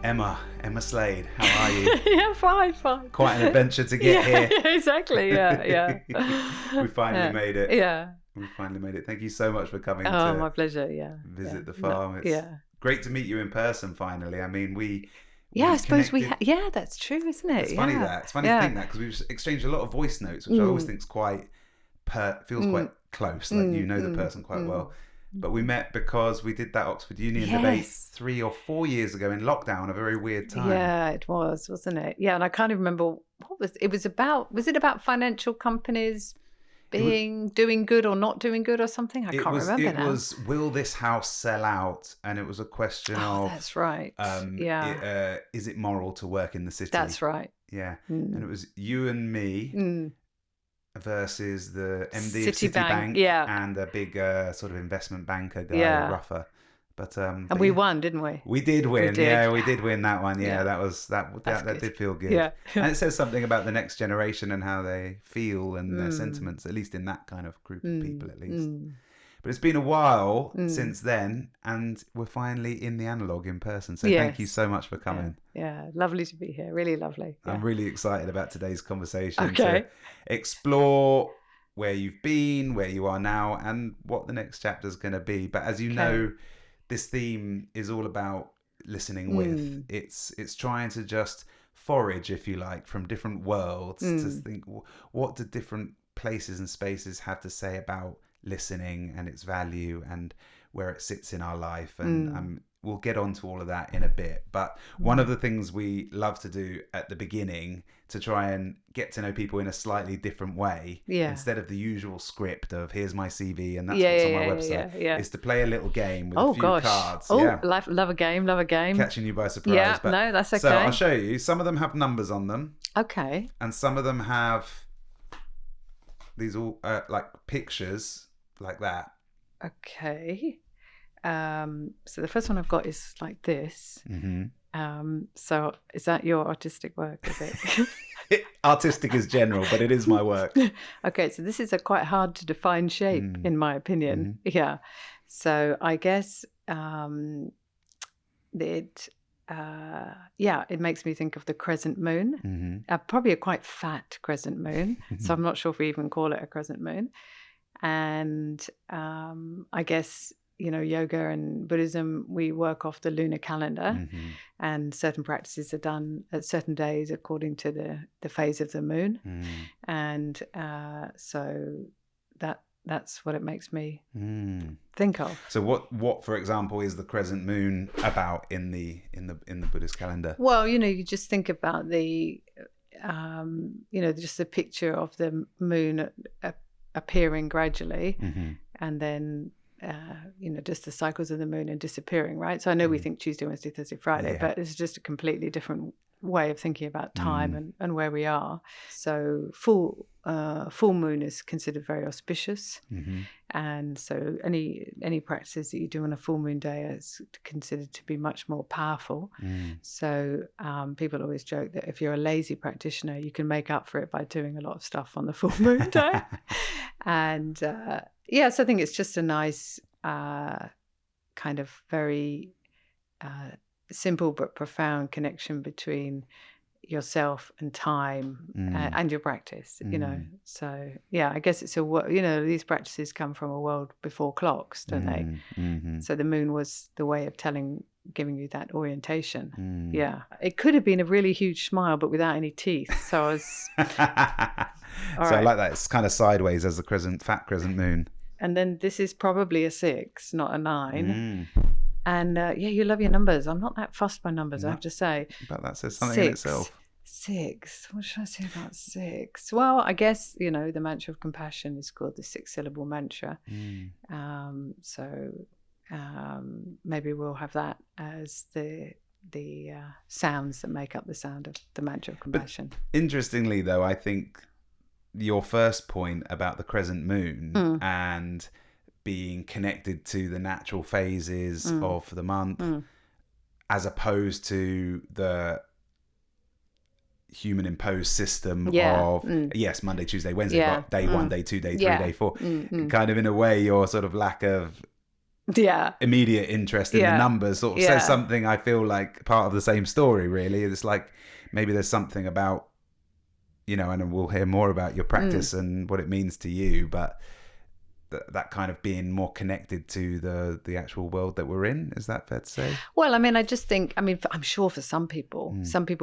Emma Slade, how are you? Yeah, fine. Quite an adventure to get here. Yeah, exactly. Yeah. We finally made it. Yeah. We finally made it. Thank you so much for coming Oh, to my pleasure. Yeah. visit the farm. It's Yeah. great to meet you in person finally. I mean, I suppose we. connected. Yeah, that's true, isn't it? It's funny yeah. It's funny to think that because we've exchanged a lot of voice notes, which I always think is quite feels quite close. Like you know the person quite well. But we met because we did that Oxford Union debate 3 or 4 years ago in lockdown, a very weird time. Yeah, it was, wasn't it? Yeah, and I can't even remember what it was about. Was it about financial companies doing good or not doing good or something? I can't remember now. It was, will this house sell out? And it was a question of... that's right. Is it moral to work in the city? That's right. Yeah. And it was you and me versus the MD of Citibank and a big sort of investment banker guy, Ruffer. But we won, didn't we? We did win. We did win that one. Yeah, that did feel good. Yeah. And it says something about the next generation and how they feel and their sentiments, at least in that kind of group of people, at least. But it's been a while since then, and we're finally in the analog in person. So thank you so much for coming. Yeah, lovely to be here. Really lovely. Yeah. I'm really excited about today's conversation. Okay. To explore where you've been, where you are now, and what the next chapter is going to be. But as you know, this theme is all about listening with. It's trying to just forage, if you like, from different worlds to think, what do different places and spaces have to say about listening and its value and where it sits in our life. And we'll get onto all of that in a bit. But one of the things we love to do at the beginning to try and get to know people in a slightly different way, instead of the usual script of here's my CV and that's what's on my website, is to play a little game with a few cards. Love a game. Catching you by surprise. Yeah, but, no, that's okay. So I'll show you. Some of them have numbers on them. Okay. And some of them have these all like pictures like that. Okay. So the first one I've got is like this. So is that your artistic work, is it? Artistic is general, but it is my work. Okay, so this is a quite hard to define shape, in my opinion. Yeah. So I guess it makes me think of the crescent moon. Probably a quite fat crescent moon. So I'm not sure if we even call it a crescent moon. And I guess, yoga and Buddhism, we work off the lunar calendar, and certain practices are done at certain days according to the phase of the moon. And so that's what it makes me think of. So what, for example, is the crescent moon about in the Buddhist calendar? Well, you just think about the, just the picture of the moon appearing gradually, and then just the cycles of the moon and disappearing, right? So I know we think Tuesday, Wednesday, Thursday, Friday, but it's just a completely different way of thinking about time and where we are. So full moon is considered very auspicious, and so any practices that you do on a full moon day is considered to be much more powerful. So people always joke that if you're a lazy practitioner, you can make up for it by doing a lot of stuff on the full moon day. And so I think it's just a nice kind of very simple but profound connection between yourself and time and your practice, So I guess it's these practices come from a world before clocks, don't they? So the moon was the way of giving you that orientation. It could have been a really huge smile but without any teeth, so I was I like that. It's kind of sideways as the fat crescent moon. And then this is probably a 6, not a 9. And you love your numbers. I'm not that fussed by numbers, I have to say. But that says something in itself. 6. What should I say about 6? Well, I guess, the mantra of compassion is called the 6-syllable mantra. Maybe we'll have that as the sounds that make up the sound of the mantra of compassion. But interestingly, though, I think your first point about the crescent moon and being connected to the natural phases of the month, as opposed to the human imposed system of Monday, Tuesday, Wednesday, but day 1, day 2, day 3, day 4. Kind of in a way, your sort of lack of immediate interest in the numbers sort of says something, I feel like, part of the same story, really. It's like maybe there's something about, and we'll hear more about your practice and what it means to you, but that kind of being more connected to the actual world that we're in. Is that fair to say? Well, I mean, I just think, I'm sure for some people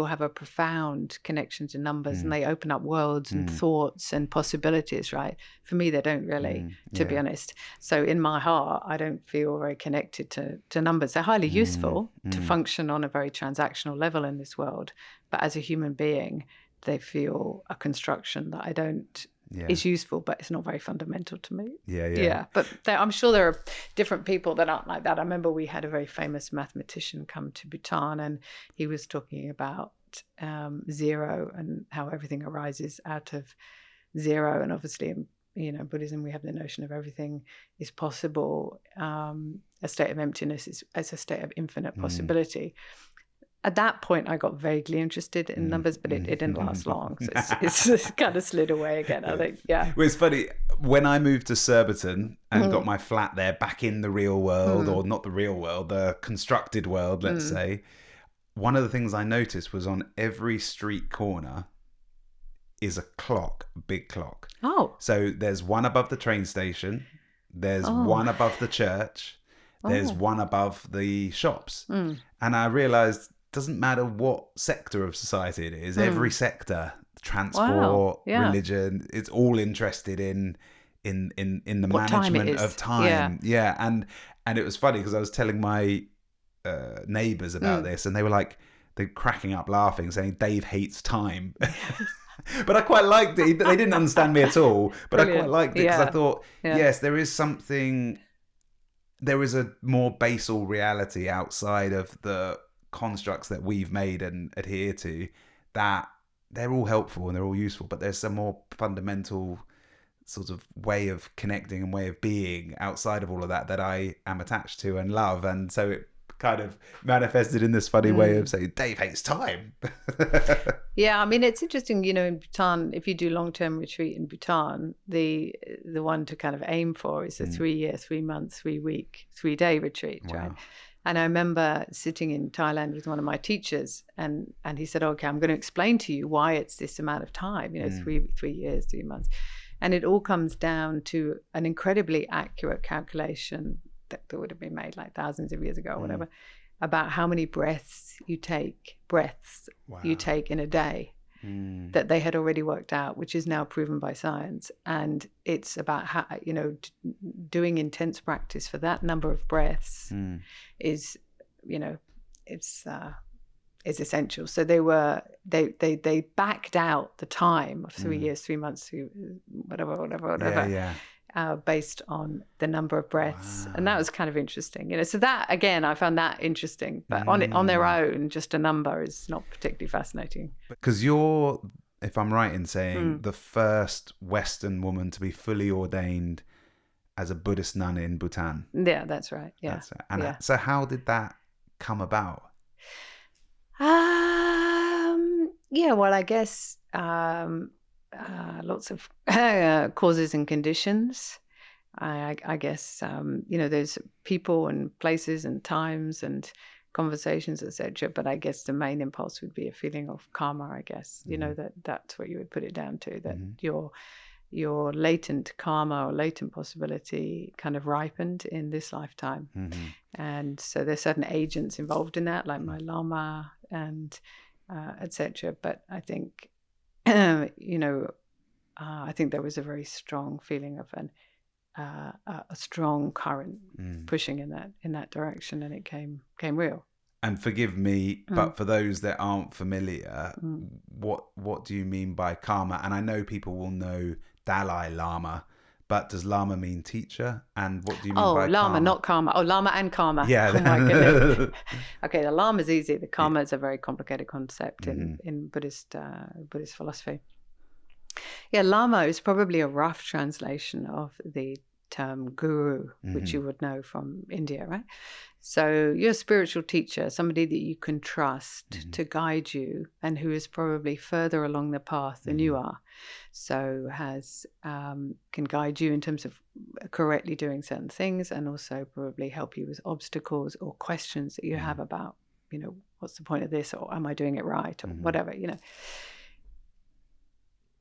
have a profound connection to numbers and they open up worlds and thoughts and possibilities, right? For me, they don't really, to be honest. So in my heart, I don't feel very connected to numbers. They're highly useful to function on a very transactional level in this world. But as a human being, they feel a construction that I don't... It's useful, but it's not very fundamental to me. Yeah. But I'm sure there are different people that aren't like that. I remember we had a very famous mathematician come to Bhutan, and he was talking about zero and how everything arises out of zero. And obviously, in Buddhism, we have the notion of everything is possible. A state of emptiness is a state of infinite possibility. At that point, I got vaguely interested in numbers, but it didn't last long. So it's kind of slid away again, I think. Yeah. Well, it's funny. When I moved to Surbiton and got my flat there back in the real world, or not the real world, the constructed world, let's say, one of the things I noticed was on every street corner is a clock, a big clock. Oh. So there's one above the train station. There's one above the church. There's one above the shops. And I realized... doesn't matter what sector of society it is, every sector, transport, religion, it's all interested in the management of time. And it was funny because I was telling my neighbors about this, and they're cracking up laughing, saying Dave hates time. But I quite liked it. They didn't understand me at all, but brilliant. I quite liked it because I thought, yes, there is a more basal reality outside of the constructs that we've made and adhere to, that they're all helpful and they're all useful, but there's some more fundamental sort of way of connecting and way of being outside of all of that I am attached to and love. And so it kind of manifested in this funny way of saying Dave hates time. Yeah, I mean, it's interesting, in Bhutan, if you do long-term retreat in Bhutan, the one to kind of aim for is a 3-year, 3-month, 3-week, 3-day retreat. Wow. Right? And I remember sitting in Thailand with one of my teachers, and he said, okay, I'm going to explain to you why it's this amount of time, 3 years, 3 months. And it all comes down to an incredibly accurate calculation that would have been made like thousands of years ago or whatever, about how many breaths you take in a day. That they had already worked out, which is now proven by science. And it's about how, doing intense practice for that number of breaths is, it's essential. So they backed out the time of 3 years, 3 months, whatever. Based on the number of breaths. Wow. And that was kind of interesting, so that, again, I found that interesting, but on their own, just a number is not particularly fascinating. Because you're, if I'm right in saying, the first Western woman to be fully ordained as a Buddhist nun in Bhutan. Yeah, that's right. Yeah. So how did that come about? Well, I guess lots of causes and conditions. I guess, there's people and places and times and conversations, etc. But I guess the main impulse would be a feeling of karma, I guess, that's what you would put it down to, that your latent karma or latent possibility kind of ripened in this lifetime. And so there's certain agents involved in that, like my lama and etc. But I think, I think there was a very strong feeling of a strong current pushing in that direction, and it came real. And forgive me, but for those that aren't familiar, what do you mean by karma? And I know people will know Dalai Lama, but does Lama mean teacher? And what do you mean by Lama, karma? not karma. Oh, Lama and karma. Yeah. Oh my goodness. Okay, the Lama is easy. The karma is a very complicated concept in Buddhist philosophy. Yeah, Lama is probably a rough translation of the term guru, which you would know from India, right? So you're a spiritual teacher, somebody that you can trust to guide you, and who is probably further along the path than you are. So has can guide you in terms of correctly doing certain things, and also probably help you with obstacles or questions that you have about, what's the point of this, or am I doing it right, or whatever,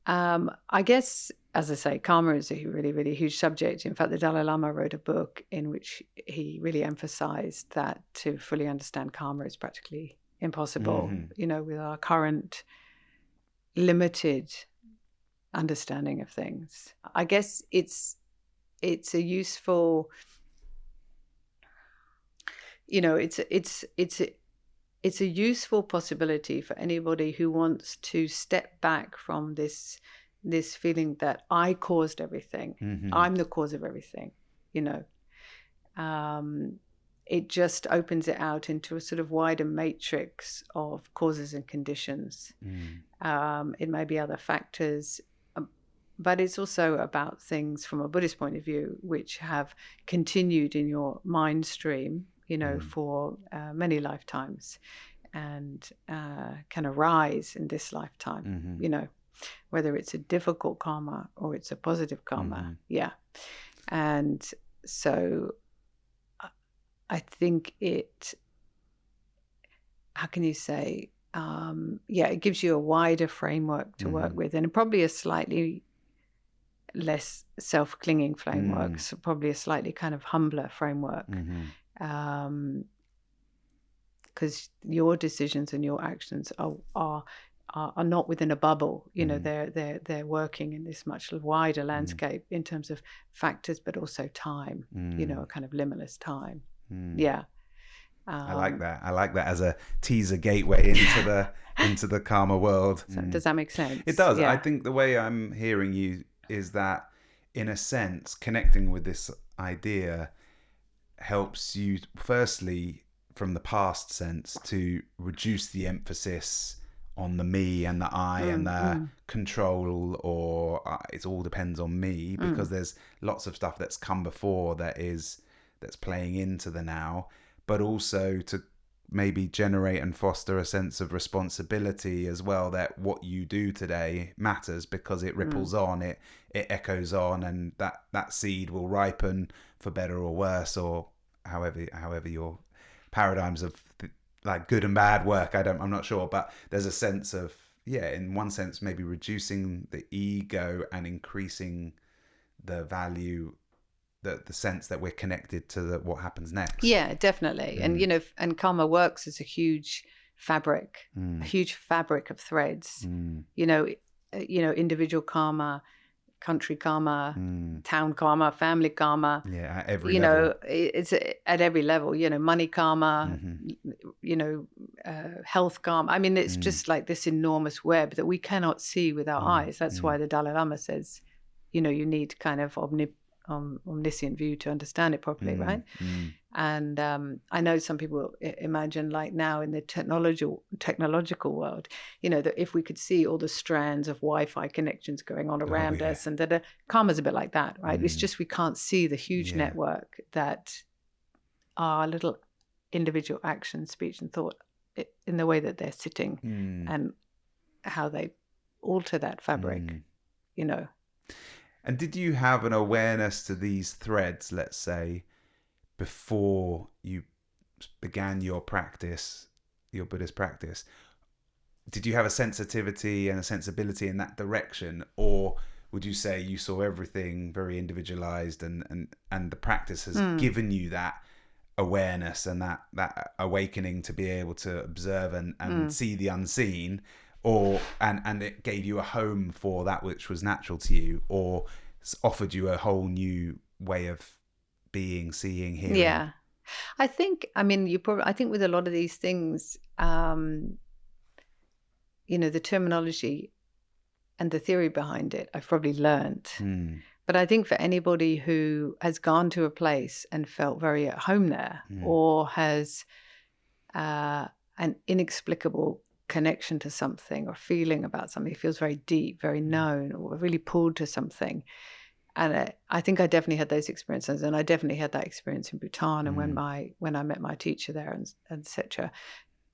I guess, as I say, karma is a really, really huge subject. In fact, the Dalai Lama wrote a book in which he really emphasized that to fully understand karma is practically impossible, with our current limited understanding of things. I guess it's a useful, it's a useful possibility for anybody who wants to step back from this feeling that I caused everything. I'm the cause of everything, It just opens it out into a sort of wider matrix of causes and conditions. It may be other factors, but it's also about things from a Buddhist point of view, which have continued in your mind stream, for many lifetimes, and can arise in this lifetime, whether it's a difficult karma or it's a positive karma. Yeah. And so I think how can you say, it gives you a wider framework to work with, and probably a slightly less self-clinging framework, so probably a slightly kind of humbler framework, because your decisions and your actions are not within a bubble. They're working in this much wider landscape in terms of factors, but also time. A kind of limitless time. Yeah. I like that. I like that as a teaser gateway into the karma world. So does that make sense? It does. Yeah. I think the way I'm hearing you is that, in a sense, connecting with this idea helps you, firstly, from the past sense, to reduce the emphasis on the me and the I and the control, or it all depends on me, because there's lots of stuff that's come before that's playing into the now, but also to maybe generate and foster a sense of responsibility as well, that what you do today matters because it ripples on, it echoes on, and that seed will ripen for better or worse, or however your paradigms of like good and bad work. I'm not sure, but there's a sense of, in one sense, maybe reducing the ego and increasing the value, the sense that we're connected to what happens next. Yeah, definitely. And and karma works as a huge fabric, a huge fabric of threads. Individual karma, country karma, town karma, family karma. Yeah, at every level. It's at every level. Money karma. Health karma. I mean, it's just like this enormous web that we cannot see with our eyes. That's why the Dalai Lama says, you need kind of omniscient view to understand it properly, right? And I know some people imagine, like now in the technological world, that if we could see all the strands of Wi-Fi connections going on around us, and that karma's a bit like that, right? It's just we can't see the huge network that our little individual action, speech, and thought, in the way that they're sitting, and how they alter that fabric, And did you have an awareness to these threads, let's say, before you began your practice, your Buddhist practice? Did you have a sensitivity and a sensibility in that direction? Or would you say you saw everything very individualized, and the practice has given you that awareness and that awakening to be able to observe and see the unseen? Or and it gave you a home for that which was natural to you, or offered you a whole new way of being, seeing, hearing? Yeah, I think. I mean, I think with a lot of these things, the terminology and the theory behind it, I've probably learned. But I think for anybody who has gone to a place and felt very at home there, or has an inexplicable connection to something, or feeling about something, feels very deep, very known, or really pulled to something, I think I definitely had those experiences, and I definitely had that experience in Bhutan, and when I met my teacher there, and etc.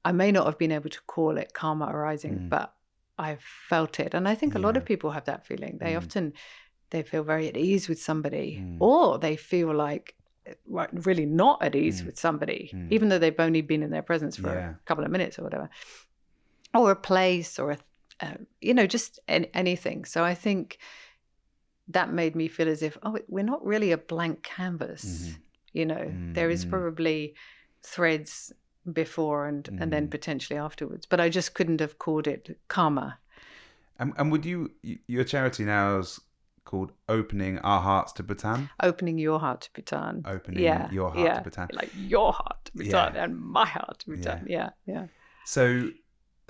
I may not have been able to call it karma arising, but I felt it, and I think a lot of people have that feeling. They often feel very at ease with somebody, or they feel like really not at ease with somebody, even though they've only been in their presence for a couple of minutes or whatever, or a place, or just anything. So I think that made me feel as if, we're not really a blank canvas. There is probably threads before and then potentially afterwards, but I just couldn't have called it karma. And would your charity now is called Opening Our Hearts to Bhutan? Opening Your Heart to Bhutan. Opening Your Heart to Bhutan. Like your heart to Bhutan and my heart to Bhutan. Yeah. So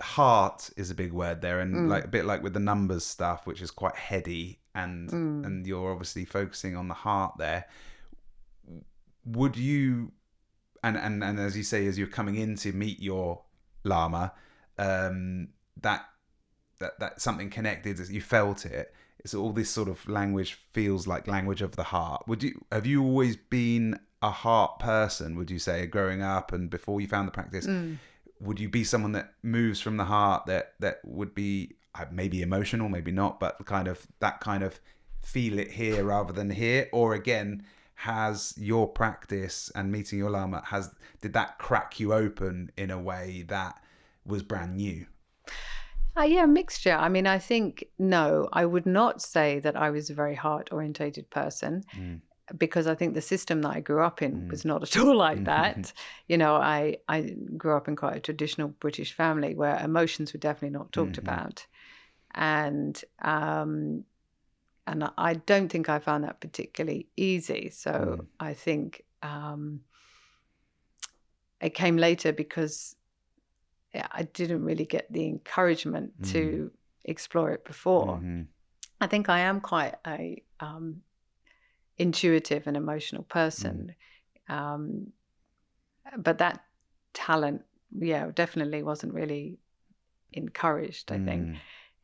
heart is a big word there, and like a bit like with the numbers stuff, which is quite heady, and you're obviously focusing on the heart there. Would you, and as you say, as you're coming in to meet your Lama, that something connected, as you felt it. It's all this sort of language feels like language of the heart. Have you always been a heart person, would you say, growing up and before you found the practice? Would you be someone that moves from the heart, that would be maybe emotional, maybe not, but that kind of feel it here rather than here? Or again, has your practice and meeting your Lama, did that crack you open in a way that was brand new? Mixture. I mean, I think, no, I would not say that I was a very heart-orientated person, because I think the system that I grew up in was not at all like that. I grew up in quite a traditional British family where emotions were definitely not talked about. And I don't think I found that particularly easy. So I think it came later because I didn't really get the encouragement to explore it before. I think I am quite a intuitive and emotional person, but that talent, definitely wasn't really encouraged, I think.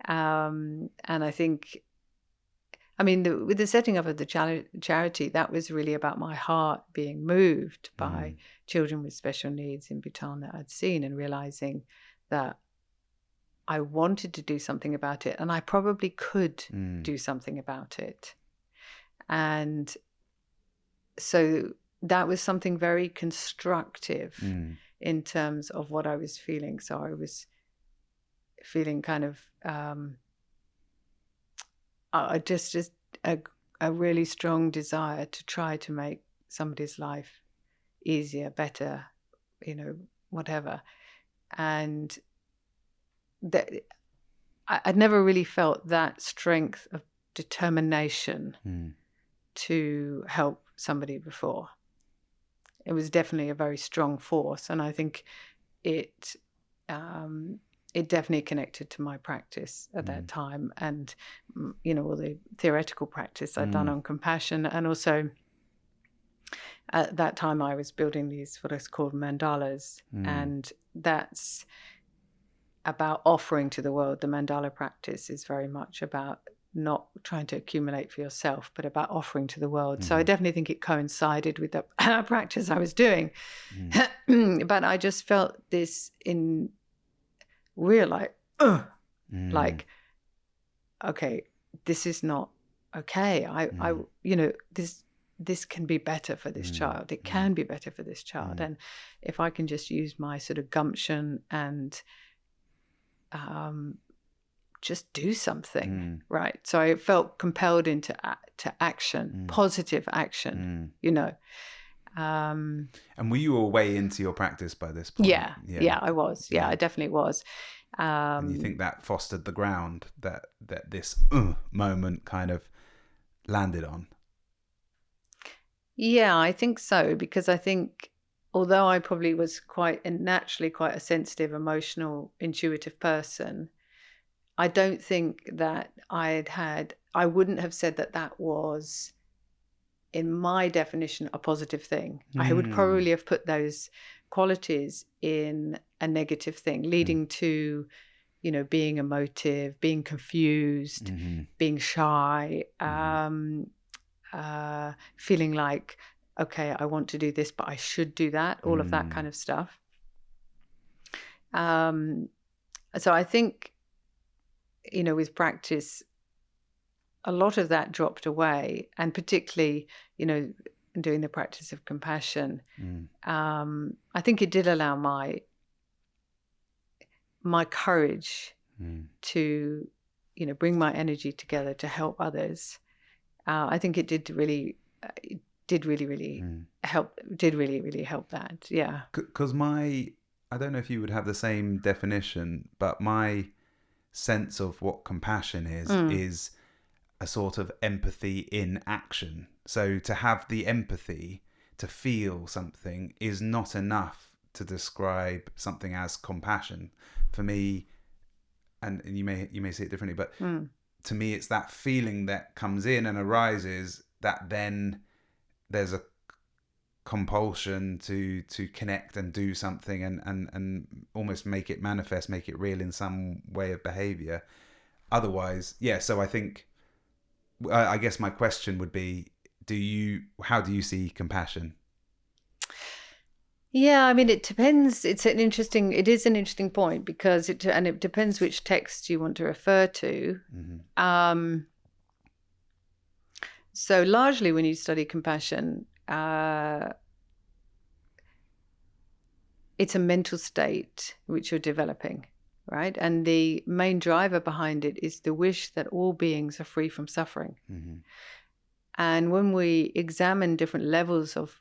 And I think, with the setting up of the charity, that was really about my heart being moved by children with special needs in Bhutan that I'd seen, and realizing that I wanted to do something about it, and I probably could do something about it. And so that was something very constructive in terms of what I was feeling. So I was feeling kind of just a really strong desire to try to make somebody's life easier, better, whatever. And I'd never really felt that strength of determination to help somebody before. It was definitely a very strong force, and I think it definitely connected to my practice at that time, and all the theoretical practice I'd done on compassion, and also at that time I was building these what is called mandalas, and that's about offering to the world. The mandala practice is very much about not trying to accumulate for yourself, but about offering to the world. So I definitely think it coincided with the practice I was doing. But I just felt this in real, like, okay, this is not okay. This can be better for this child. It can be better for this child. And if I can just use my sort of gumption and just do something, right? So I felt compelled into action, positive action, And were you way into your practice by this point? Yeah, I was. Yeah, I definitely was. And you think that fostered the ground that this moment kind of landed on? Yeah, I think so, because I think although I probably was naturally quite a sensitive, emotional, intuitive person, I don't think that I wouldn't have said that was, in my definition, a positive thing. I would probably have put those qualities in a negative thing, leading to, being emotive, being confused, being shy, feeling like, okay, I want to do this, but I should do that, all of that kind of stuff. So I think, with practice, a lot of that dropped away, and particularly, doing the practice of compassion, I think it did allow my courage to, bring my energy together to help others. I think it did really help. Did really help that. Yeah. Because I don't know if you would have the same definition, but my sense of what compassion is a sort of empathy in action. So to have the empathy, to feel something, is not enough to describe something as compassion. For me, and you may see it differently, but to me, it's that feeling that comes in and arises that then there's a compulsion to connect and do something and almost make it manifest, make it real in some way of behavior. Otherwise, so I think, I guess my question would be, how do you see compassion? Yeah, I mean, it depends. It is an interesting point, because it depends which text you want to refer to. So largely when you study compassion, it's a mental state which you're developing, right? And the main driver behind it is the wish that all beings are free from suffering. And when we examine different levels of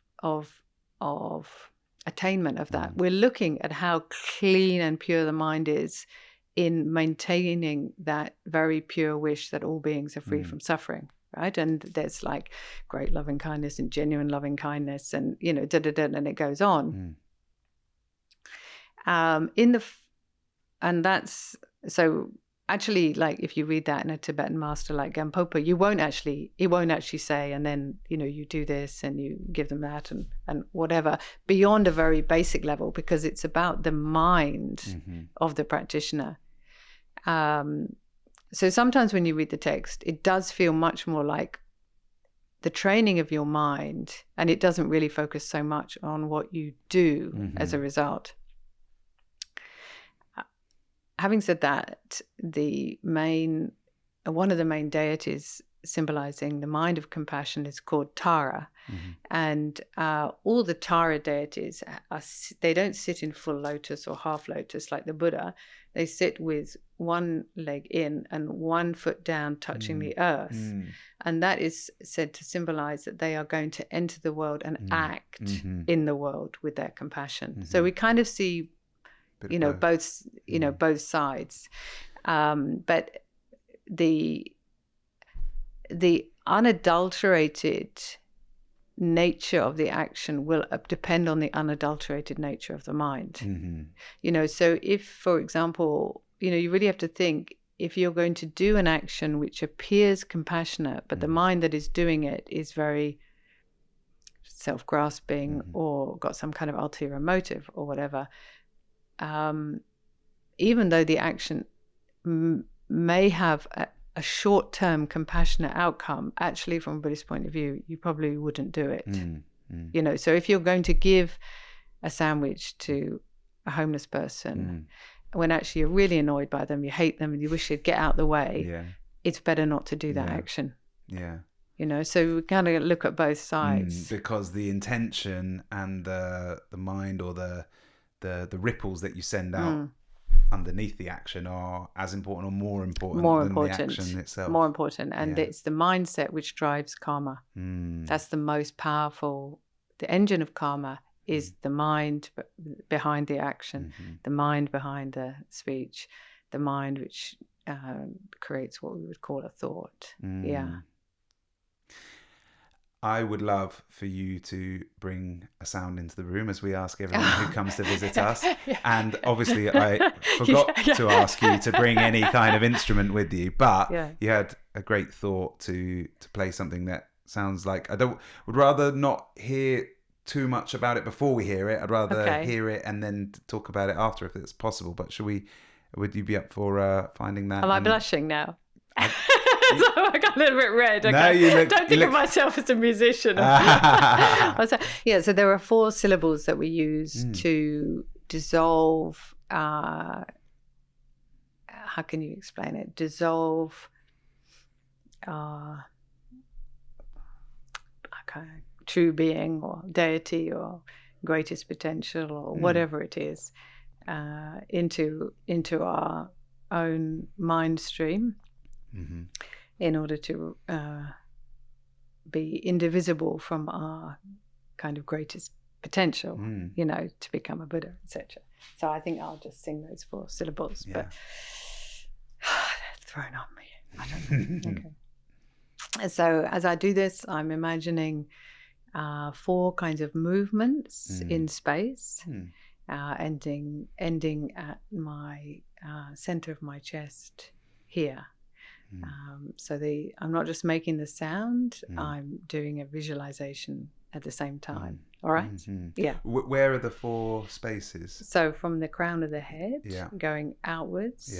attainment of that, we're looking at how clean and pure the mind is in maintaining that very pure wish that all beings are free from suffering, right? And there's like great loving kindness and genuine loving kindness, and and it goes on. And that's so. Actually, like if you read that in a Tibetan master like Gampopa, it won't actually say, and then, you do this and you give them that and whatever, beyond a very basic level, because it's about the mind of the practitioner. So sometimes when you read the text, it does feel much more like the training of your mind, and it doesn't really focus so much on what you do as a result. Having said that, one of the main deities symbolizing the mind of compassion is called Tara. And all the Tara deities, they don't sit in full lotus or half lotus like the Buddha. They sit with one leg in and one foot down, touching the earth. And that is said to symbolize that they are going to enter the world and act in the world with their compassion. So we kind of see both sides, but the unadulterated nature of the action will depend on the unadulterated nature of the mind. So if, for example, you really have to think, if you're going to do an action which appears compassionate, but the mind that is doing it is very self-grasping or got some kind of ulterior motive or whatever, even though the action may have a short-term compassionate outcome, actually from a Buddhist point of view, you probably wouldn't do it. So if you're going to give a sandwich to a homeless person, when actually you're really annoyed by them, you hate them, and you wish they'd get out the way, it's better not to do that action. So we kind of look at both sides. Because the intention and the mind, or the ripples that you send out underneath the action, are as important or more important than the action itself. More important. And it's the mindset which drives karma. That's the most powerful. The engine of karma is the mind behind the action, the mind behind the speech, the mind which creates what we would call a thought. I would love for you to bring a sound into the room, as we ask everyone who comes to visit us. And obviously I forgot to ask you to bring any kind of instrument with you, but you had a great thought to play something that sounds like, would rather not hear too much about it before we hear it. I'd rather hear it and then talk about it after, if it's possible. But would you be up for finding that? Am I blushing now? I got a little bit red. Okay. No, you look, don't think of myself as a musician. So there are 4 syllables that we use to dissolve. How can you explain it? Dissolve. True being or deity or greatest potential or whatever it is, into our own mind stream, in order to be indivisible from our kind of greatest potential, to become a Buddha, etc. So I think I'll just sing those 4 syllables, but thrown on me. I don't know. Okay. So as I do this, I'm imagining 4 kinds of movements in space, ending at my center of my chest here. So I'm not just making the sound, I'm doing a visualization at the same time. All right? Yeah. Where are the 4 spaces? So from the crown of the head, going outwards,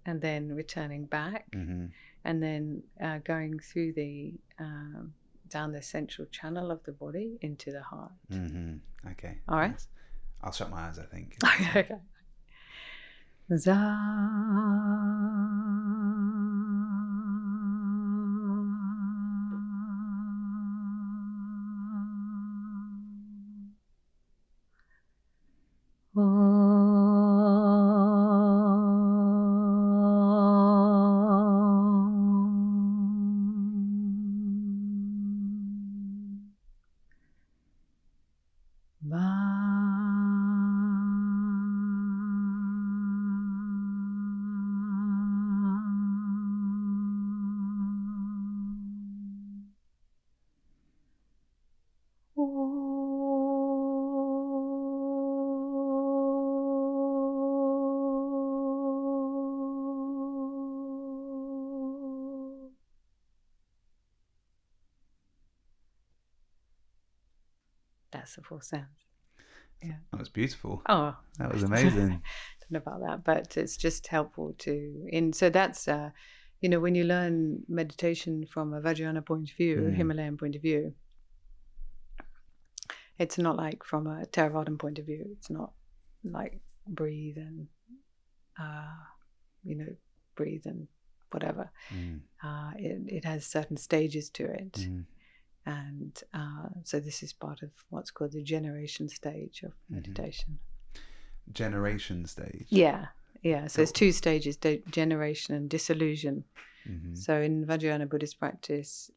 and then returning back, and then going through down the central channel of the body into the heart. Okay. All right. Nice. I'll shut my eyes, I think. Okay. Za. That's the 4 sounds. Yeah. That was beautiful. Oh, that was amazing. I don't know about that, but it's just helpful so that's when you learn meditation from a Vajrayana point of view, Himalayan point of view, it's not like from a Theravadan point of view. It's not like breathe and breathe and whatever. It has certain stages to it. And so this is part of what's called the generation stage of meditation. Generation stage? Yeah. So it's 2 stages, generation and dissolution. So in Vajrayana Buddhist practice,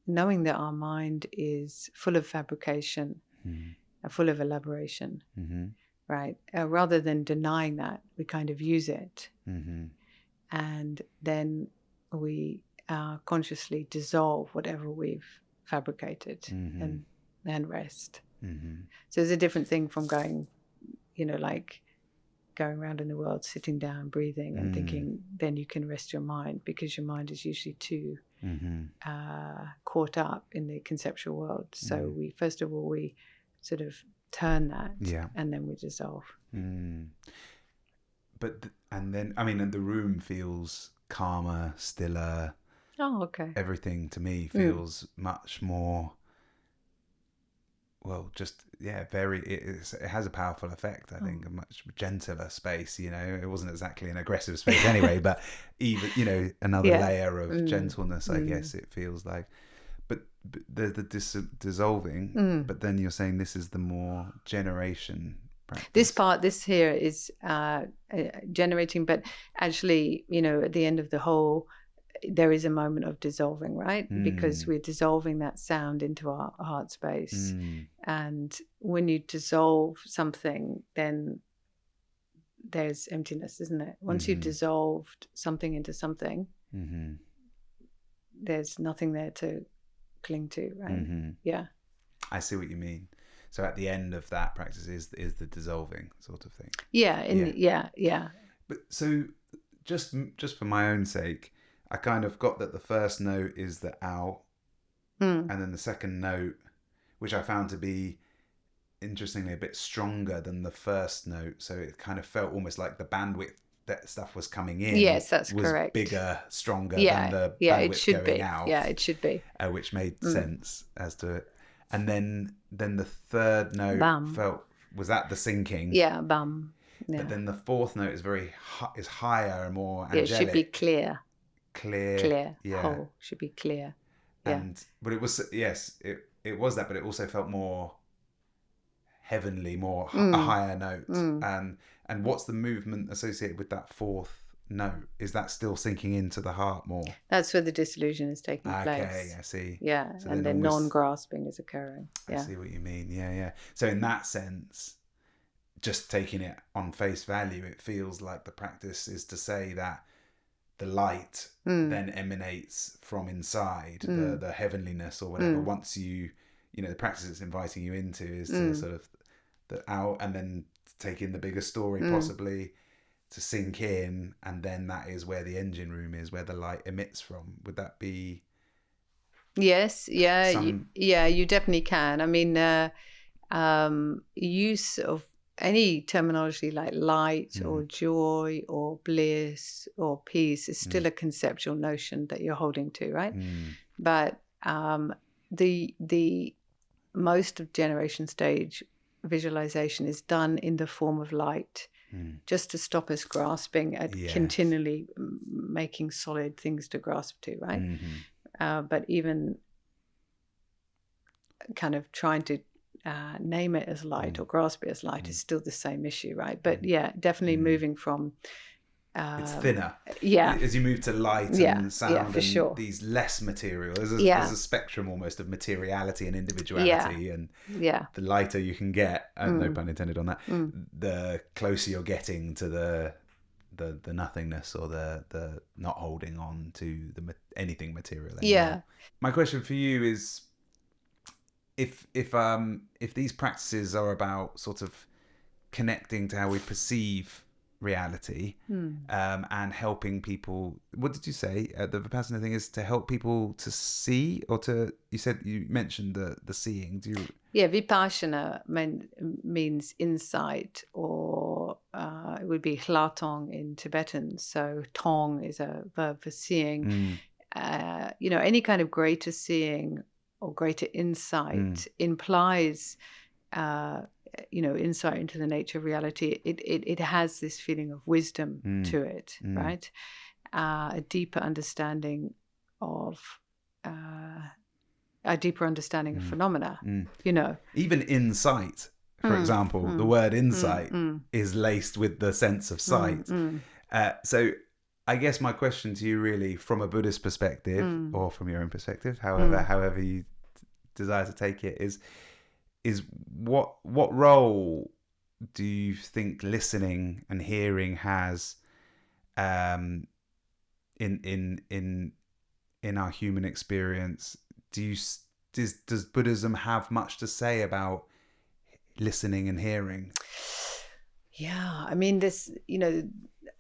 knowing that our mind is full of fabrication, full of elaboration, right? Rather than denying that, we kind of use it. And then we consciously dissolve whatever we've fabricated and rest. So it's a different thing from going, like going around in the world, sitting down, breathing and thinking, then you can rest your mind, because your mind is usually too caught up in the conceptual world. So we first of all, we sort of turn that and then we dissolve. But and the room feels calmer, stiller. Oh, okay. Everything to me feels much more, it has a powerful effect, I think. A much gentler space, it wasn't exactly an aggressive space anyway, but even, another layer of gentleness, I guess it feels like. But there's the dissolving, but then you're saying this is the more generation practice. This here is generating, but actually, at the end of the whole, there is a moment of dissolving, right? Because we're dissolving that sound into our heart space. And when you dissolve something, then there's emptiness, isn't it? Once you've dissolved something into something, there's nothing there to cling to, right? Yeah. I see what you mean. So at the end of that practice is the dissolving sort of thing. Yeah. But so just for my own sake, I kind of got that the first note is the ow, and then the second note, which I found to be interestingly a bit stronger than the first note. So it kind of felt almost like the bandwidth that stuff was coming in Yes, that's was correct. bigger, stronger Yeah, than the yeah, it bandwidth should going be. out. Yeah, it should be. Which made sense as to it. And then the third note Bum. was that the sinking? Yeah, bum. Yeah. But then the fourth note is higher and more angelic. Yeah, it should be clear. Clear. Yeah. Whole should be clear. Yeah. But it was, yes, it was that, but it also felt more heavenly, more a higher note. And what's the movement associated with that fourth note? Is that still sinking into the heart more? That's where the disillusion is taking place. Okay, I see. Yeah, So and then non-grasping is occurring. I see what you mean. Yeah. So in that sense, just taking it on face value, it feels like the practice is to say that the light then emanates from inside, the heavenliness or whatever. Once you know, the practice it's inviting you into is to sort of out and then take in the bigger story, possibly to sink in, and then that is where the engine room is, where the light emits from. Would that be? Yes. Yeah. You definitely can. I mean, use of any terminology like light or joy or bliss or peace is still a conceptual notion that you're holding to, right? But the most of generation stage visualization is done in the form of light, just to stop us grasping at continually making solid things to grasp to, right? But even kind of trying to name it as light or grasp it as light is still the same issue, right? But yeah, definitely moving from it's thinner. Yeah. As you move to light and sound for and sure. these less material. There's a spectrum almost of materiality and individuality. And the lighter you can get, no pun intended on that, the closer you're getting to the nothingness or the not holding on to anything material anymore. Yeah. My question for you is, if these practices are about sort of connecting to how we perceive reality, and helping people, what did you say? The Vipassana thing is to help people to see, or you mentioned the seeing. Yeah, Vipassana means insight, or it would be hlatong in Tibetan. So tong is a verb for seeing. Any kind of greater seeing or greater insight implies insight into the nature of reality. It has this feeling of wisdom to it, right? A deeper understanding of phenomena. Even insight, for example, the word insight is laced with the sense of sight. So I guess my question to you, really, from a Buddhist perspective or from your own perspective, however you desire to take it, is what role do you think listening and hearing has in our human experience? Does Buddhism have much to say about listening and hearing? Yeah, I mean, this,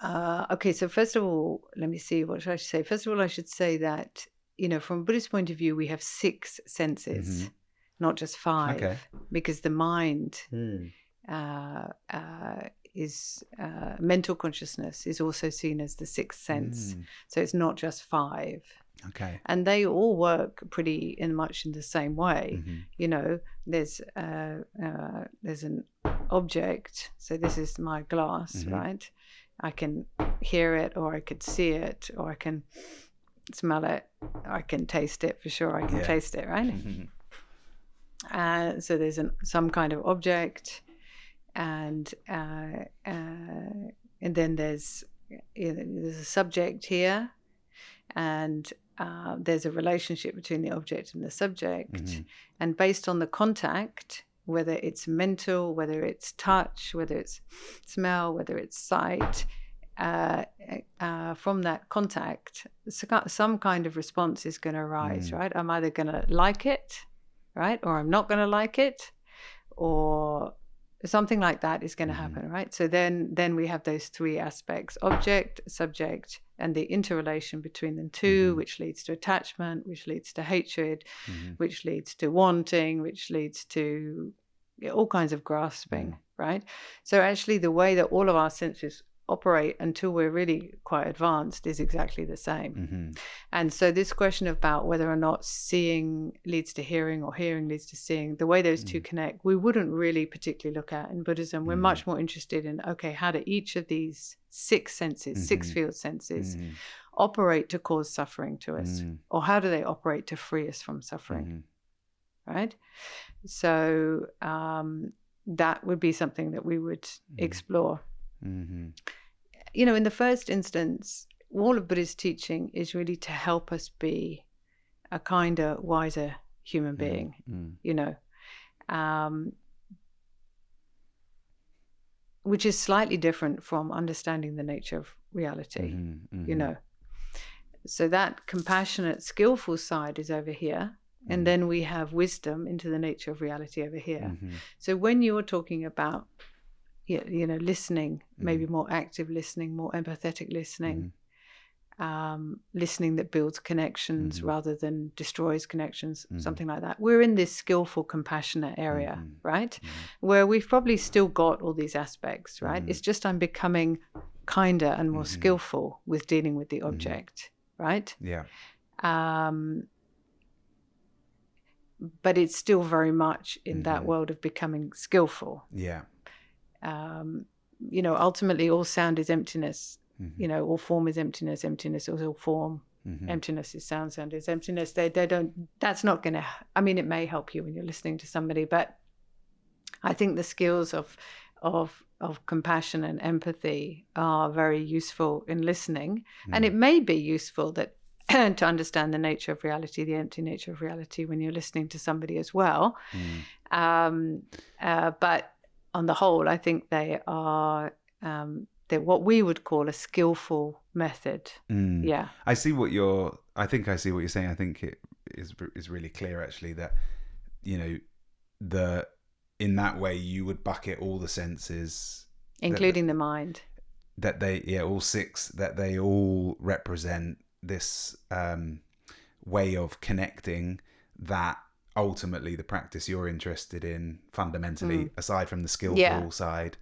okay, so first of all, let me see, what should I say? First of all, I should say that, from a Buddhist point of view, we have 6 senses, not just 5, because the mind is mental consciousness is also seen as the 6th sense. So it's not just 5. Okay. And they all work pretty much in the same way. There's an object. So this is my glass, right? I can hear it, or I could see it, or I can smell it, or I can taste it. For sure, I can taste it, right? So there's some kind of object, and then there's a subject here, and there's a relationship between the object and the subject, and based on the contact, whether it's mental, whether it's touch, whether it's smell, whether it's sight, from that contact, some kind of response is going to arise, right? I'm either going to like it, right, or I'm not going to like it, or something like that is going to happen, right? So then we have those 3 aspects: object, subject, and the interrelation between them two, which leads to attachment, which leads to hatred, which leads to wanting, which leads to all kinds of grasping, right? So actually the way that all of our senses operate until we're really quite advanced is exactly the same. And so this question about whether or not seeing leads to hearing or hearing leads to seeing, the way those two connect, we wouldn't really particularly look at in Buddhism. We're much more interested in, okay, how do each of these six senses, six field senses, operate to cause suffering to us, or how do they operate to free us from suffering, right? So that would be something that we would explore. You know, in the first instance, all of Buddhist teaching is really to help us be a kinder, wiser human being, you know, which is slightly different from understanding the nature of reality, you know. So that compassionate, skillful side is over here. And then we have wisdom into the nature of reality over here. So when you're talking about, you know, listening, maybe more active listening, more empathetic listening, listening that builds connections rather than destroys connections, something like that. We're in this skillful, compassionate area, right? Where we've probably still got all these aspects, right? It's just I'm becoming kinder and more skillful with dealing with the object, right? Yeah. But it's still very much in that world of becoming skillful. Yeah. You know, ultimately all sound is emptiness. You know, all form is emptiness. Emptiness is all form. Emptiness is sound. Sound is emptiness. They don't. That's not going to. I mean, it may help you when you're listening to somebody, but I think the skills of compassion and empathy are very useful in listening, and it may be useful that to understand the nature of reality, the empty nature of reality, when you're listening to somebody as well. But on the whole, I think they are they're what we would call a skillful method. Yeah. I see what you're saying. I think it is really clear actually that, you know, in that way you would bucket all the senses, including the mind. That they, all six, that they all represent this way of connecting that ultimately the practice you're interested in fundamentally, aside from the skillful side,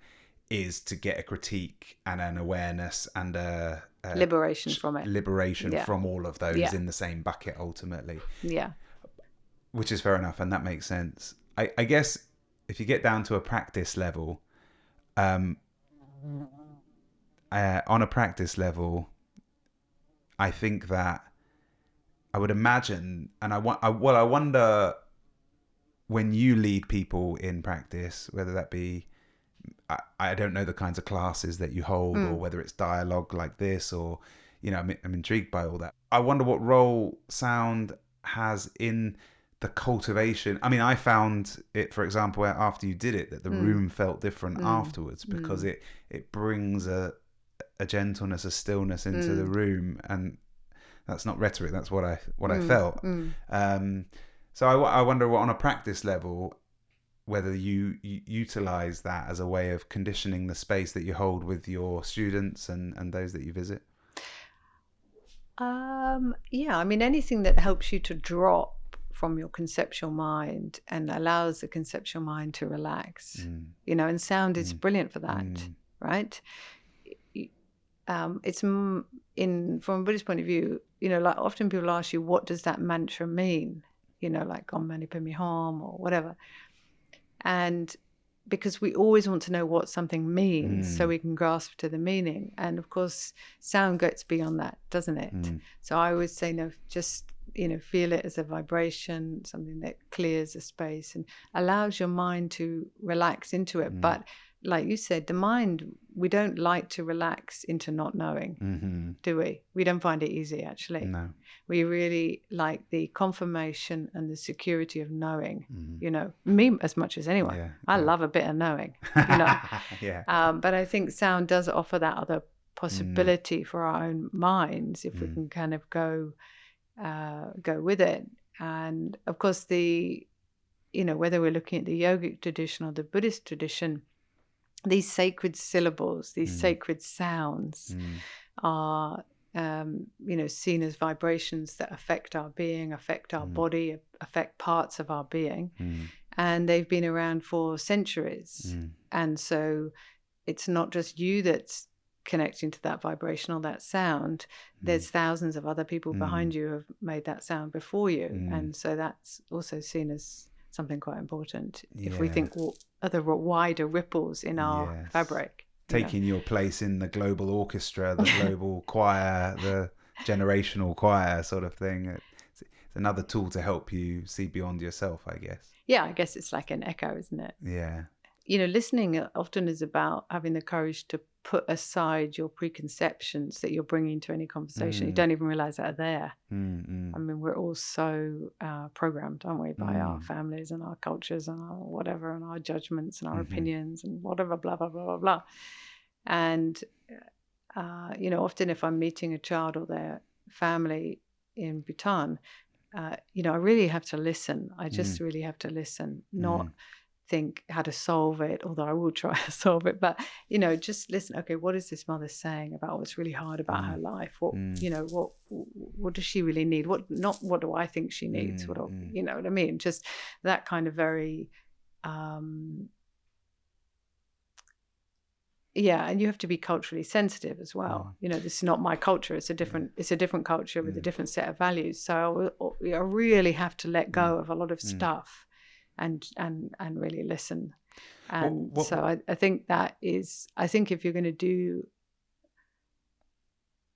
is to get a critique and an awareness and a liberation from it. Liberation from all of those in the same bucket ultimately. Yeah. Which is fair enough, and that makes sense. I guess if you get down to a practice level, on a practice level, I think that I would imagine, and I wonder when you lead people in practice, whether that be, I don't know the kinds of classes that you hold, or whether it's dialogue like this, or, you know, I'm intrigued by all that. I wonder what role sound has in the cultivation. I mean, I found it, for example, after you did it, that the room felt different afterwards, because it brings a gentleness, a stillness into the room, and that's not rhetoric. That's what I felt. So I wonder what, on a practice level, whether you utilize that as a way of conditioning the space that you hold with your students and those that you visit. Yeah, I mean, anything that helps you to drop from your conceptual mind and allows the conceptual mind to relax, you know, and sound is brilliant for that, right? It's from a Buddhist point of view, you know, like often people ask you, what does that mantra mean? You know, like Om Mani Padme Hum or whatever. And because we always want to know what something means so we can grasp to the meaning. And of course, sound gets beyond that, doesn't it? So I always say, no, just, you know, feel it as a vibration, something that clears the space and allows your mind to relax into it. But like you said, the mind, we don't like to relax into not knowing, do we? We don't find it easy, actually. No. We really like the confirmation and the security of knowing, you know, me as much as anyone. Yeah, I love a bit of knowing, you know. But I think sound does offer that other possibility for our own minds if we can kind of go with it. And of course, you know, whether we're looking at the yogic tradition or the Buddhist tradition, these sacred syllables, these sacred sounds are, you know, seen as vibrations that affect our being, affect our body, affect parts of our being. And they've been around for centuries. And so it's not just you that's connecting to that vibrational, that sound, there's thousands of other people behind you who have made that sound before you. And so that's also seen as something quite important if we think other wider ripples in our fabric. Taking your place in the global orchestra, the global choir, the generational choir sort of thing. It's another tool to help you see beyond yourself, I guess. Yeah, I guess it's like an echo, isn't it? Yeah. Listening often is about having the courage to put aside your preconceptions that you're bringing to any conversation. You don't even realize that are there. I mean, we're all so programmed, aren't we, by our families and our cultures and our whatever, and our judgments and our opinions and whatever, blah, blah, blah, blah, blah. And, often if I'm meeting a child or their family in Bhutan, I really have to listen. I just really have to listen, not think how to solve it, although I will try to solve it, but just listen. Okay, what is this mother saying about what's really hard about her life? What does she really need? What do I think she needs? What I mean? Just that kind of very and you have to be culturally sensitive as well. This is not my culture. It's a different culture with a different set of values. So I really have to let go of a lot of stuff and really listen. And so I think that is, I think if you're going to do,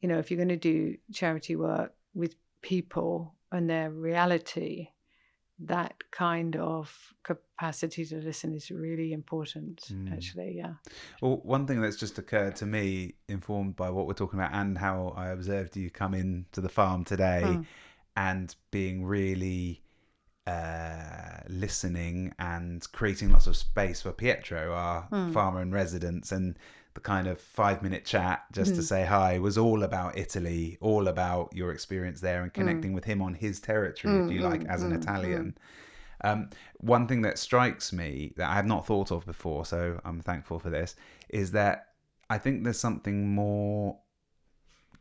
if you're going to do charity work with people and their reality, that kind of capacity to listen is really important, actually. Yeah. Well, one thing that's just occurred to me, informed by what we're talking about and how I observed you come into the farm today and being really listening and creating lots of space for Pietro, our farmer in residence, and the kind of 5-minute chat just to say hi was all about Italy, all about your experience there and connecting with him on his territory, if you like, as an Italian. One thing that strikes me that I have not thought of before, so I'm thankful for this, is that I think there's something more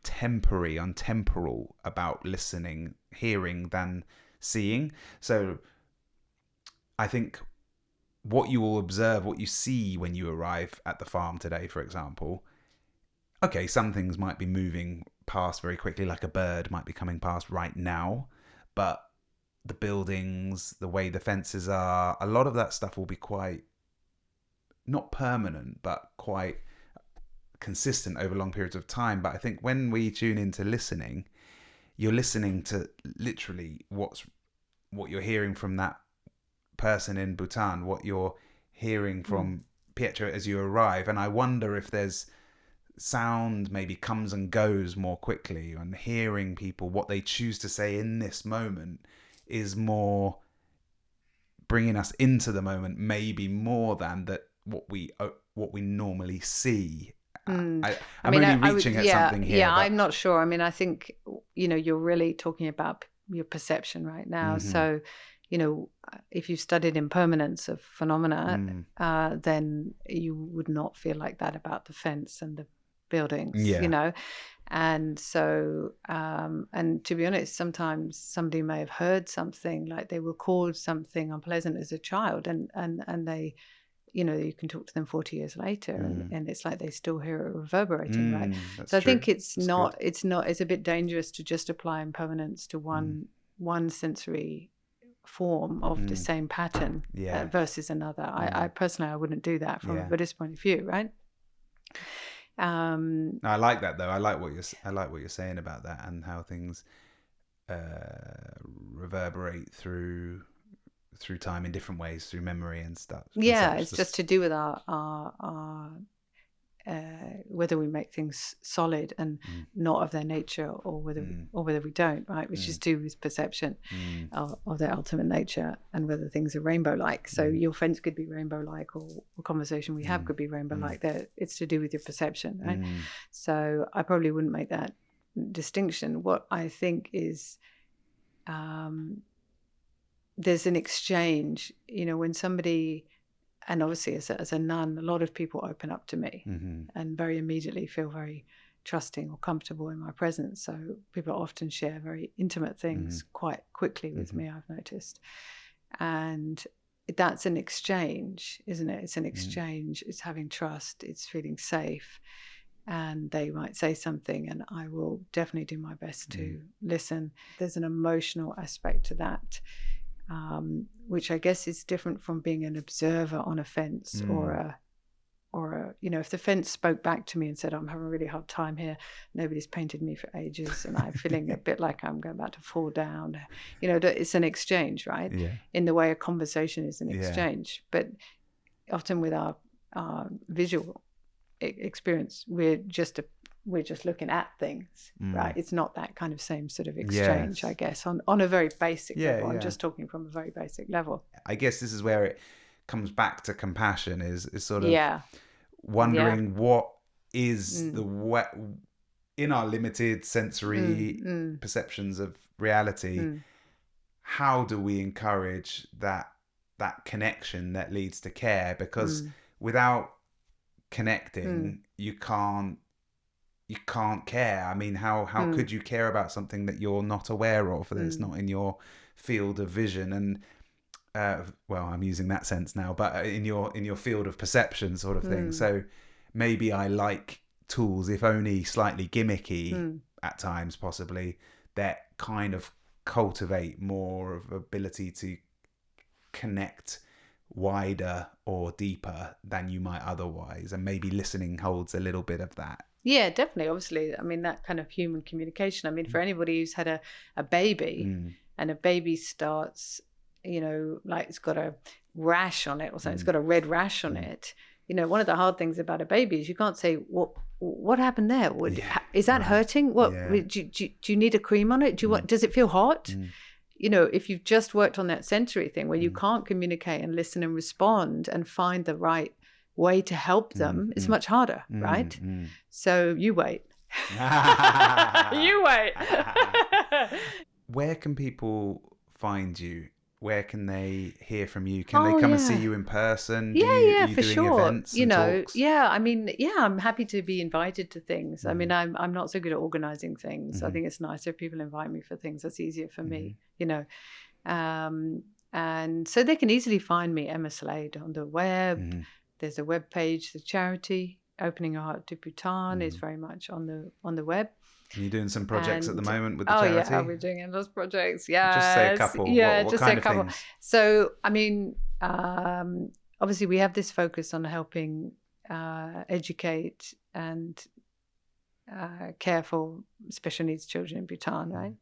temporal about listening, hearing than seeing. So I think what you will observe, what you see when you arrive at the farm today, for example, okay, some things might be moving past very quickly, like a bird might be coming past right now, but the buildings, the way the fences are, a lot of that stuff will be quite, not permanent, but quite consistent over long periods of time. But I think when we tune into listening, you're listening to literally what you're hearing from that person in Bhutan, what you're hearing from Pietro as you arrive. And I wonder if there's sound maybe comes and goes more quickly, and hearing people, what they choose to say in this moment is more bringing us into the moment, maybe more than that what we normally see. I'm really reaching at something here. Yeah, but I'm not sure. I mean, I think, you're really talking about your perception right now. So, if you studied impermanence of phenomena, then you would not feel like that about the fence and the buildings, And so, and to be honest, sometimes somebody may have heard something, like they were called something unpleasant as a child, and they, you can talk to them 40 years later, and it's like they still hear it reverberating, right? So I think it's a bit dangerous to just apply impermanence to one sensory form of the same pattern versus another. I personally, I wouldn't do that from a Buddhist point of view, right? No, I like that though. I like what you're saying about that, and how things reverberate through time in different ways, through memory and stuff. It's just to do with our whether we make things solid and not of their nature, or whether we don't, right? Which is to do with perception of their ultimate nature, and whether things are rainbow-like. So your fence could be rainbow-like, or a conversation we have could be rainbow-like. It's to do with your perception, right? So I probably wouldn't make that distinction. What I think is there's an exchange, when somebody, and obviously as a nun, a lot of people open up to me and very immediately feel very trusting or comfortable in my presence. So people often share very intimate things quite quickly with me, I've noticed. And that's an exchange, isn't it? It's an exchange. It's having trust. It's feeling safe. and they might say something, and I will definitely do my best to listen. There's an emotional aspect to that, which I guess is different from being an observer on a fence or a, if the fence spoke back to me and said, I'm having a really hard time here, nobody's painted me for ages, and I'm feeling a bit like I'm about to fall down. It's an exchange, right? Yeah. In the way a conversation is an exchange. But often with our visual experience, we're just looking at things, right? It's not that kind of same sort of exchange, I guess, on a very basic level. I'm just talking from a very basic level. I guess this is where it comes back to compassion, is sort of wondering what is in our limited sensory perceptions of reality, how do we encourage that connection that leads to care? Because without connecting, you can't care. I mean, how could you care about something that you're not aware of, that's not in your field of vision? And well, I'm using that sense now, but in your field of perception, sort of thing. So maybe I like tools, if only slightly gimmicky at times, possibly, that kind of cultivate more of ability to connect wider or deeper than you might otherwise. And maybe listening holds a little bit of that. Yeah, definitely. Obviously, I mean, that kind of human communication. I mean, for anybody who's had a baby, and a baby starts, like it's got a rash on it or something, it's got a red rash on it. One of the hard things about a baby is you can't say, what happened there? Is that hurting? Do you need a cream on it? Does it feel hot? If you've just worked on that sensory thing where you can't communicate and listen and respond and find the right way to help them, it's much harder, right? So you wait. You wait. Where can people find you? Where can they hear from you? Can they come and see you in person? Yeah, are you for doing sure. events and talks? I mean, I'm happy to be invited to things. I mean, I'm not so good at organizing things. I think it's nicer if people invite me for things. That's easier for me, and so they can easily find me, Emma Slade, on the web. There's a web page, the charity Opening Your Heart to Bhutan is very much on the web. Are you doing some projects at the moment with the charity? Oh yeah, we're doing endless projects. Yeah, just say a couple. What just kind say a couple. Of things? So I mean, obviously we have this focus on helping educate and care for special needs children in Bhutan, right?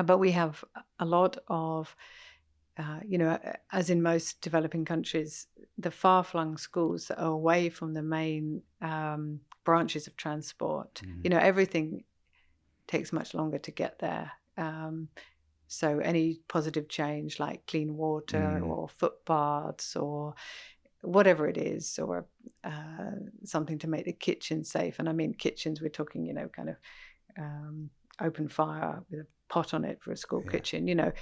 But we have a lot of as in most developing countries, the far-flung schools that are away from the main branches of transport. Everything takes much longer to get there. So any positive change like clean water or footbaths or whatever it is, or something to make the kitchen safe. And I mean kitchens, we're talking, kind of open fire with a pot on it for a school kitchen.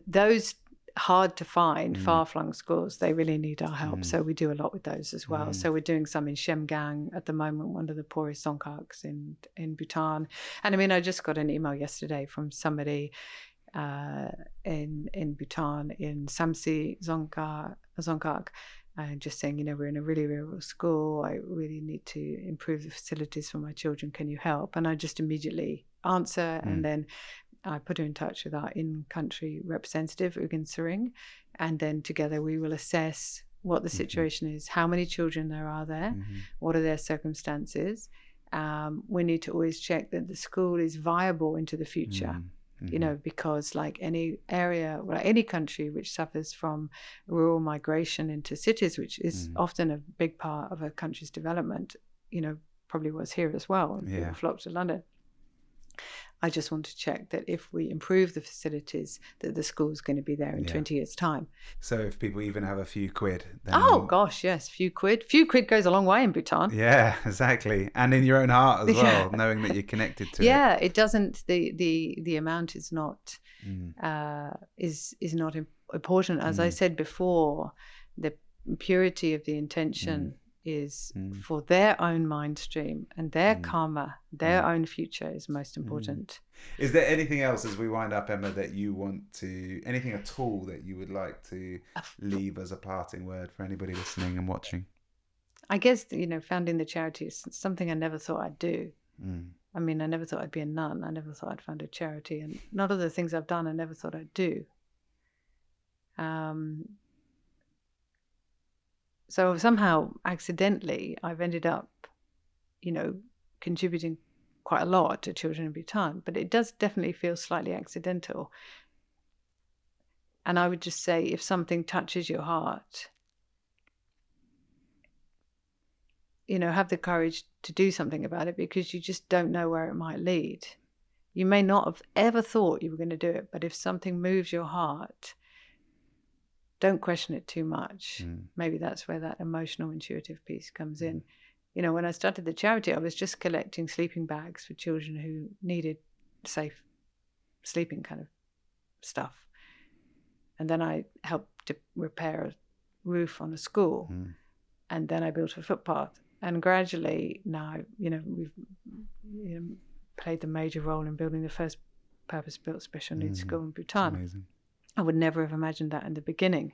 Those hard to find far-flung schools, they really need our help. So we do a lot with those as well. So we're doing some in Shemgang at the moment, one of the poorest Songkhaks in Bhutan. And I mean, I just got an email yesterday from somebody in Bhutan, in Samsi Songkhak, just saying, we're in a really rural school. I really need to improve the facilities for my children. Can you help? And I just immediately answer, and then I put her in touch with our in-country representative, Ugen Sering, and then together we will assess what the situation is, how many children there are there, what are their circumstances. We need to always check that the school is viable into the future, because like any area, like any country which suffers from rural migration into cities, which is often a big part of a country's development, probably was here as well. People flock to London. I just want to check that if we improve the facilities, that the school's going to be there in 20 years' time. So if people even have a few quid, then... Oh, gosh, yes, few quid. Few quid goes a long way in Bhutan. Yeah, exactly. And in your own heart as well, knowing that you're connected to it. Yeah, it doesn't... The amount is not... is not important. As I said before, the purity of the intention... is for their own mind stream and their karma, their own future is most important. Is there anything else as we wind up, Emma, that you want to, anything at all that you would like to leave as a parting word for anybody listening and watching? I guess, founding the charity is something I never thought I'd do. I mean, I never thought I'd be a nun. I never thought I'd found a charity. And none of the things I've done, I never thought I'd do. So somehow, accidentally, I've ended up, contributing quite a lot to children in Bhutan. But it does definitely feel slightly accidental. And I would just say, if something touches your heart, have the courage to do something about it, because you just don't know where it might lead. You may not have ever thought you were going to do it, but if something moves your heart, don't question it too much. Maybe that's where that emotional, intuitive piece comes in. When I started the charity, I was just collecting sleeping bags for children who needed safe sleeping kind of stuff. And then I helped to repair a roof on a school. And then I built a footpath. And gradually now, we've played the major role in building the first purpose-built special needs school in Bhutan. That's amazing. I would never have imagined that in the beginning.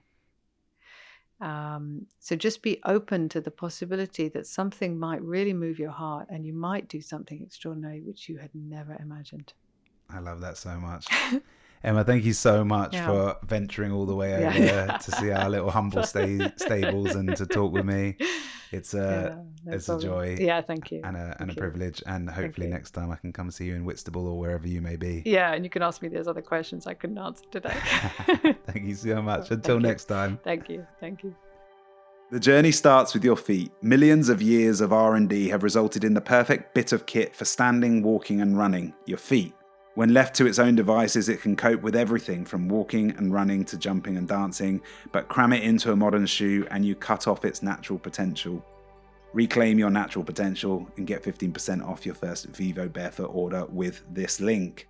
So just be open to the possibility that something might really move your heart, and you might do something extraordinary which you had never imagined. I love that so much. Emma, thank you so much for venturing all the way over to see our little humble stables and to talk with me. It's a joy. Yeah, thank you. And a privilege. And hopefully next time I can come see you in Whitstable or wherever you may be. Yeah, and you can ask me those other questions I couldn't answer today. Thank you so much. Until next time. Thank you. Thank you. The journey starts with your feet. Millions of years of R&D have resulted in the perfect bit of kit for standing, walking and running, your feet. When left to its own devices, it can cope with everything from walking and running to jumping and dancing, but cram it into a modern shoe and you cut off its natural potential. Reclaim your natural potential and get 15% off your first Vivo barefoot order with this link.